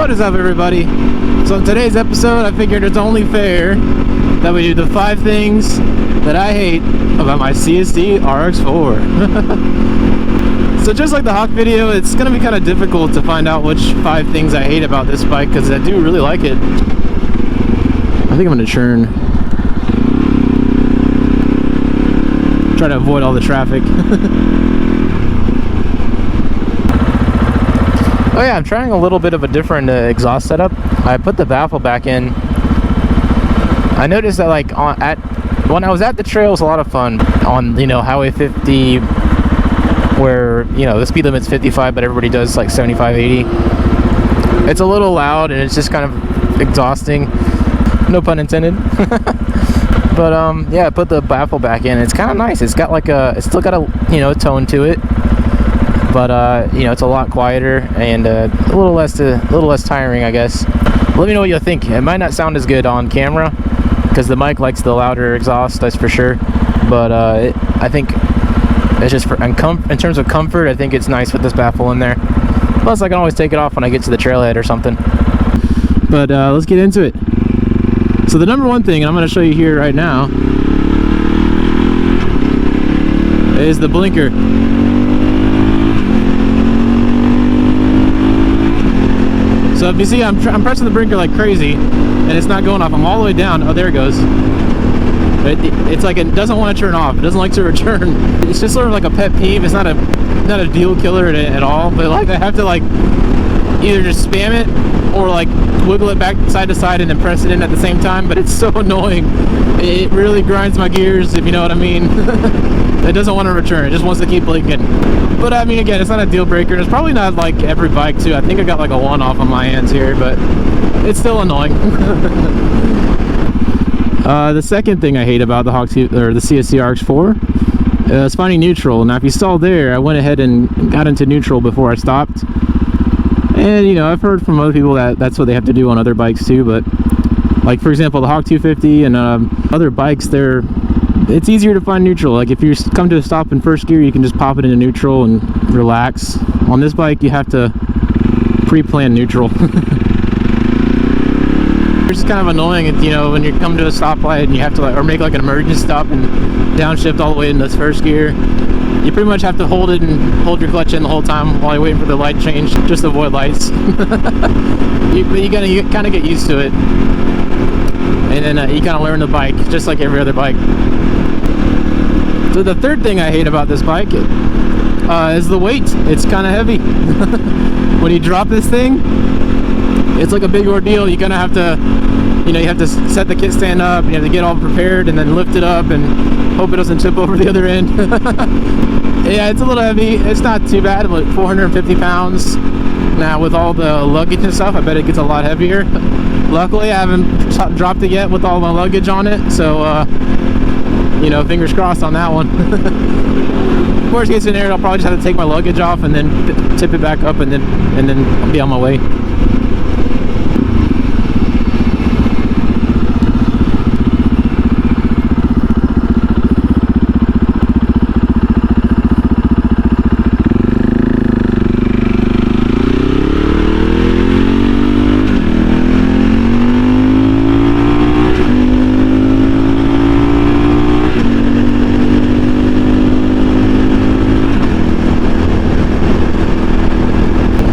What is up, everybody? So in today's episode, I figured it's only fair that we do the 5 things that I hate about my CSC RX4. So just like the Hawk video, it's going to be kind of difficult to find out which 5 things I hate about this bike, because I do really like it. I think I'm going to turn. Try to avoid all the traffic. Oh yeah, I'm trying a little bit of a different exhaust setup. I put the baffle back in. I noticed that like when I was at the trail, it was a lot of fun on, Highway 50, where, the speed limit's 55, but everybody does like 75, 80. It's a little loud and it's just kind of exhausting. No pun intended. But yeah, I put the baffle back in. It's kind of nice. It's got like it's still got a tone to it. But it's a lot quieter and a little less tiring, I guess. Let me know what you think. It might not sound as good on camera because the mic likes the louder exhaust, that's for sure. But I think it's just in terms of comfort, I think it's nice with this baffle in there. Plus, I can always take it off when I get to the trailhead or something. But let's get into it. So the number one thing, and I'm going to show you here right now, is the blinker. So if you see, I'm pressing the blinker like crazy, and it's not going off. I'm all the way down. Oh, there it goes. It's like it doesn't want to turn off. It doesn't like to return. It's just sort of like a pet peeve. It's not a deal killer at all. But like I have to like either just spam it or like wiggle it back side to side and then press it in at the same time. But it's so annoying. It really grinds my gears, if you know what I mean. It doesn't want to return. It just wants to keep blinking. But I mean, again, it's not a deal breaker. It's probably not like every bike too. I think I got like a 1-off on my hands here, but it's still annoying. The second thing I hate about the CSC RX4 is finding neutral. Now, if you saw there, I went ahead and got into neutral before I stopped. And I've heard from other people that that's what they have to do on other bikes too. But like for example, the Hawk 250 and other bikes, it's easier to find neutral. Like if you come to a stop in first gear, you can just pop it into neutral and relax. On this bike, you have to pre-plan neutral. It's kind of annoying, when you come to a stoplight and you have to or make like an emergency stop and downshift all the way into first gear. You pretty much have to hold it and hold your clutch in the whole time while you're waiting for the light change, just to avoid lights. You kind of get used to it. And then you kind of learn the bike, just like every other bike. So the third thing I hate about this bike is the weight. It's kind of heavy. When you drop this thing, it's like a big ordeal. You kind of have to, you have to set the kickstand up, you have to get all prepared and then lift it up and hope it doesn't tip over the other end. Yeah, it's a little heavy. It's not too bad, but 450 pounds. Now with all the luggage and stuff, I bet it gets a lot heavier. Luckily, I haven't dropped it yet with all my luggage on it, so fingers crossed on that one. Worst case scenario, I'll probably just have to take my luggage off and then tip it back up, and then I'll be on my way.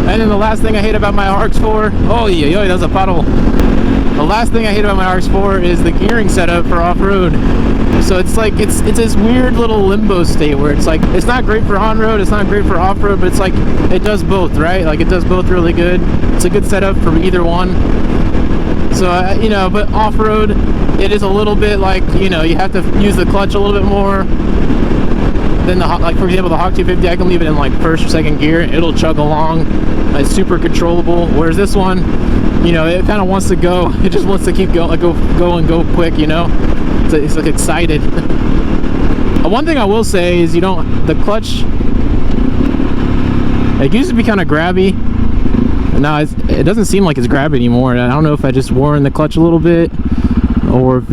And then the last thing I hate about my RX4, oh yeah, that's a puddle. The last thing I hate about my RX4 is the gearing setup for off-road. So it's like, it's this weird little limbo state where it's like, it's not great for on-road, it's not great for off-road, but it's like, it does both, right? Like it does both really good. It's a good setup for either one. So, but off-road, it is a little bit like, you have to use the clutch a little bit more. Then like for example, the Hawk 250, I can leave it in like first or second gear, it'll chug along. It's super controllable. Whereas this one, it kind of wants to go. It just wants to keep going, like go quick. It's like excited. One thing I will say is the clutch. It used to be kind of grabby. Now it doesn't seem like it's grabby anymore. I don't know if I just wore in the clutch a little bit, or if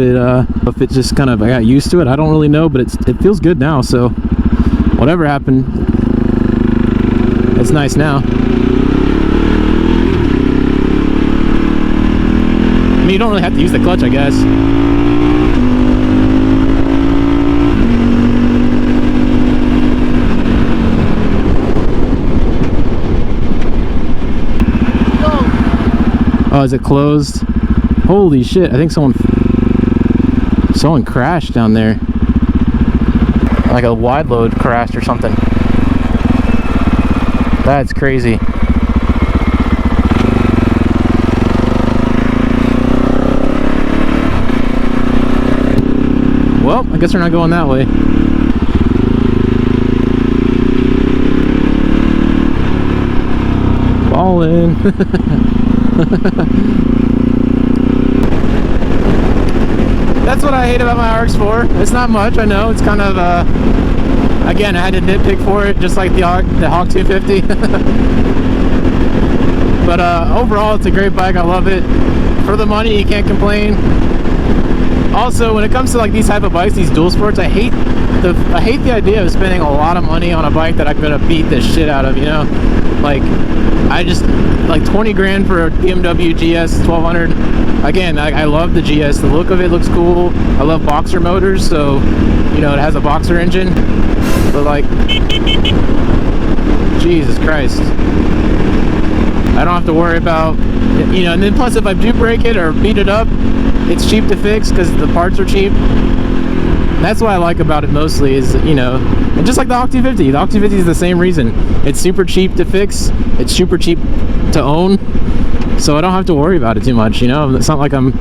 it just kind of I got used to it. I don't really know, but it feels good now. So whatever happened, it's nice now. mean, you don't really have to use the clutch, I guess. Oh, is it closed? Holy shit, I think someone crashed down there. Like a wide load crashed or something. That's crazy. Well, I guess we're not going that way. Falling. That's what I hate about my RX4. It's not much, I know. It's kind of, again, I had to nitpick for it, just like the Hawk 250. But overall, it's a great bike. I love it. For the money, you can't complain. Also, when it comes to like these type of bikes, these dual sports, I hate the idea of spending a lot of money on a bike that I'm gonna beat the shit out of, you know? Like, I just, like 20 grand for a BMW GS 1200. Again, I love the GS. The look of it looks cool. I love boxer motors, so, you know, it has a boxer engine. But like, Jesus Christ. I don't have to worry about, you know, and then plus if I do break it or beat it up, it's cheap to fix because the parts are cheap. That's what I like about it mostly is, you know, and just like the Hawk 250. The Hawk 250 is the same reason. It's super cheap to fix. It's super cheap to own. So I don't have to worry about it too much, you know? It's not like I'm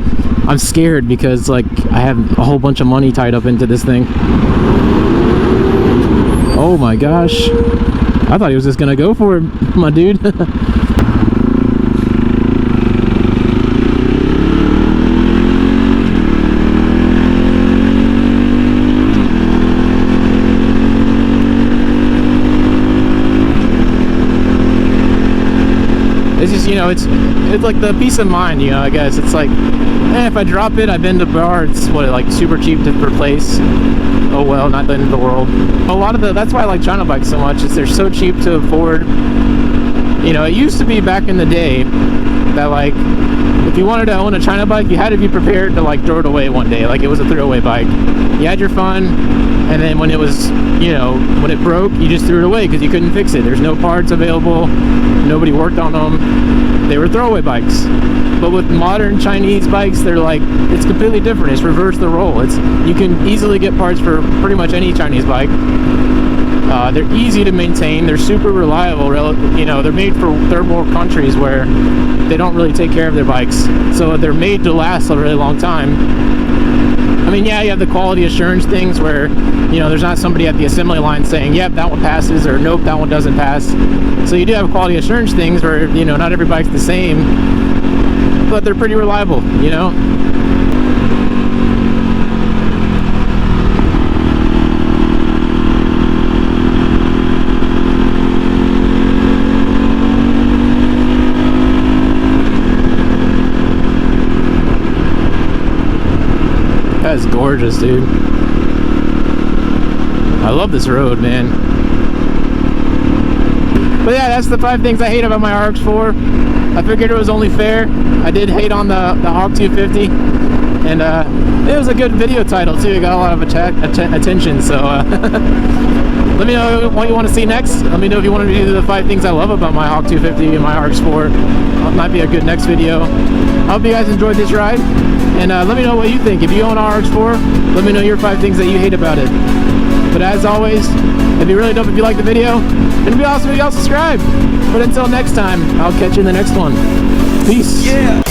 scared because like I have a whole bunch of money tied up into this thing. Oh my gosh. I thought he was just gonna go for it, my dude. It's just, you know, it's like the peace of mind, you know, I guess. It's like, if I drop it, I've been to bar, it's what, like super cheap to replace. Oh well, not the end of the world. A lot of that's why I like China bikes so much, is they're so cheap to afford. You know, it used to be back in the day that like, if you wanted to own a China bike, you had to be prepared to like throw it away one day, like it was a throwaway bike. You had your fun, and then when it was, you know, when it broke, you just threw it away because you couldn't fix it. There's no parts available, nobody worked on them. They were throwaway bikes. But with modern Chinese bikes, they're like, it's completely different. It's reverse the role. It's, you can easily get parts for pretty much any Chinese bike. They're easy to maintain. They're super reliable. You know, they're made for third world countries where they don't really take care of their bikes. So they're made to last a really long time. I mean, yeah, you have the quality assurance things where, you know, there's not somebody at the assembly line saying, yep, that one passes, or nope, that one doesn't pass. So you do have quality assurance things where, you know, not every bike's the same, but they're pretty reliable, you know? That's gorgeous, dude. I love this road, man. But yeah, that's the 5 things I hate about my RX4. I figured it was only fair. I did hate on the Hawk 250, and it was a good video title too. It got a lot of attention. So let me know what you want to see next. Let me know if you want me to do the 5 things I love about my Hawk 250 and my RX4. It might be a good next video. I hope you guys enjoyed this ride, and let me know what you think. If you own an RX4, let me know your 5 things that you hate about it. But as always, it'd be really dope if you like the video, and it'd be awesome if y'all subscribe. But until next time, I'll catch you in the next one. Peace. Yeah.